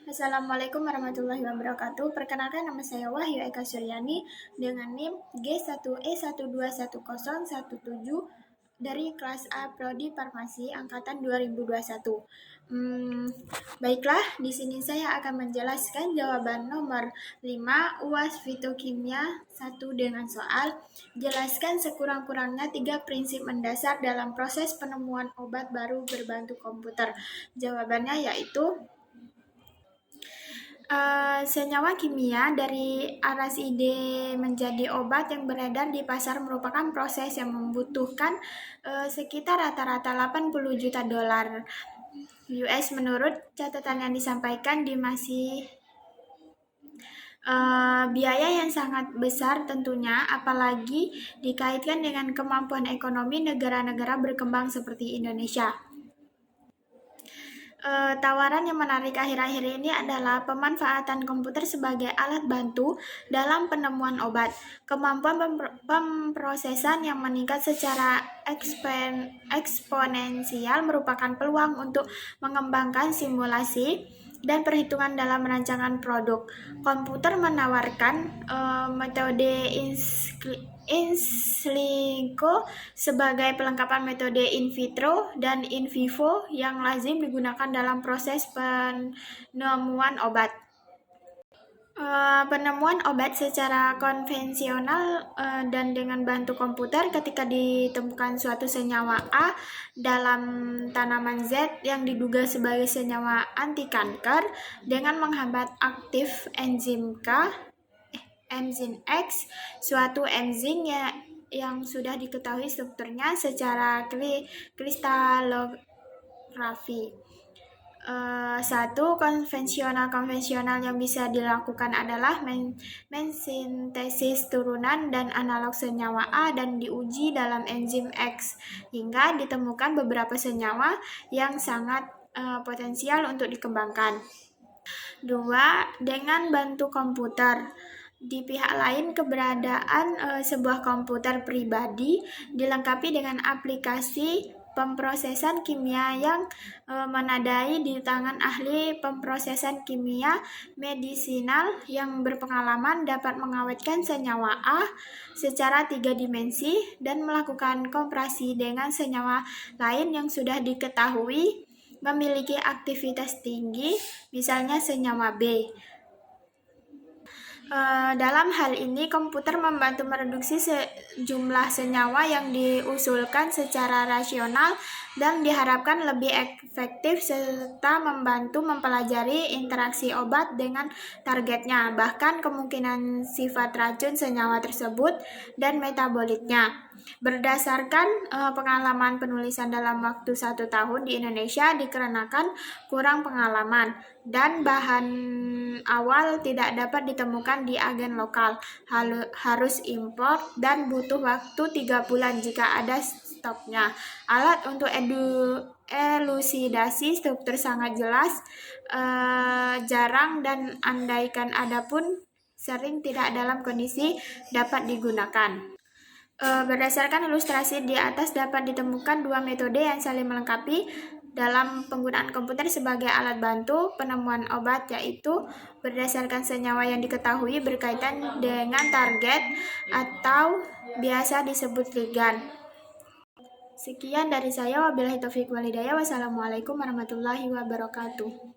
Assalamualaikum warahmatullahi wabarakatuh. Perkenalkan, nama saya Wahyu Eka Suryani dengan NIM G1E1210117 dari kelas A Prodi Farmasi angkatan 2021. Baiklah, di sini saya akan menjelaskan jawaban nomor 5 UAS Fitokimia 1 dengan soal jelaskan sekurang-kurangnya 3 prinsip mendasar dalam proses penemuan obat baru berbantu komputer. Jawabannya yaitu senyawa kimia dari araside menjadi obat yang beredar di pasar merupakan proses yang membutuhkan sekitar rata-rata 80 juta dolar US menurut catatan yang disampaikan di masih biaya yang sangat besar tentunya, apalagi dikaitkan dengan kemampuan ekonomi negara-negara berkembang seperti Indonesia. Tawaran yang menarik akhir-akhir ini adalah pemanfaatan komputer sebagai alat bantu dalam penemuan obat. Kemampuan pemrosesan yang meningkat secara eksponensial merupakan peluang untuk mengembangkan simulasi dan perhitungan dalam merancangkan produk. Komputer menawarkan metode in silico sebagai pelengkapan metode in vitro dan in vivo yang lazim digunakan dalam proses penemuan obat. Penemuan obat secara konvensional dan dengan bantu komputer ketika ditemukan suatu senyawa A dalam tanaman Z yang diduga sebagai senyawa anti kanker dengan menghambat aktif enzim X, suatu enzim yang sudah diketahui strukturnya secara kristalografi. Satu konvensional yang bisa dilakukan adalah mensintesis turunan dan analog senyawa A dan diuji dalam enzim X hingga ditemukan beberapa senyawa yang sangat potensial untuk dikembangkan. 2. Dengan bantu komputer. Di pihak lain, keberadaan sebuah komputer pribadi dilengkapi dengan aplikasi pemrosesan kimia yang menadai di tangan ahli pemrosesan kimia medisinal yang berpengalaman dapat mengawetkan senyawa A secara 3 dimensi dan melakukan kompresi dengan senyawa lain yang sudah diketahui memiliki aktivitas tinggi, misalnya senyawa B. Dalam hal ini, komputer membantu mereduksi sejumlah senyawa yang diusulkan secara rasional dan diharapkan lebih efektif serta membantu mempelajari interaksi obat dengan targetnya, bahkan kemungkinan sifat racun senyawa tersebut dan metabolitnya. Berdasarkan pengalaman penulisan dalam waktu 1 tahun di Indonesia dikarenakan kurang pengalaman dan bahan awal tidak dapat ditemukan di agen lokal, harus impor dan butuh waktu 3 bulan jika ada stoknya. Alat untuk elusidasi struktur sangat jelas, jarang dan andaikan ada pun sering tidak dalam kondisi dapat digunakan. Berdasarkan ilustrasi di atas dapat ditemukan 2 metode yang saling melengkapi dalam penggunaan komputer sebagai alat bantu penemuan obat, yaitu berdasarkan senyawa yang diketahui berkaitan dengan target atau biasa disebut ligand. Sekian dari saya, wabillahi taufiq walhidayah. Wassalamualaikum warahmatullahi wabarakatuh.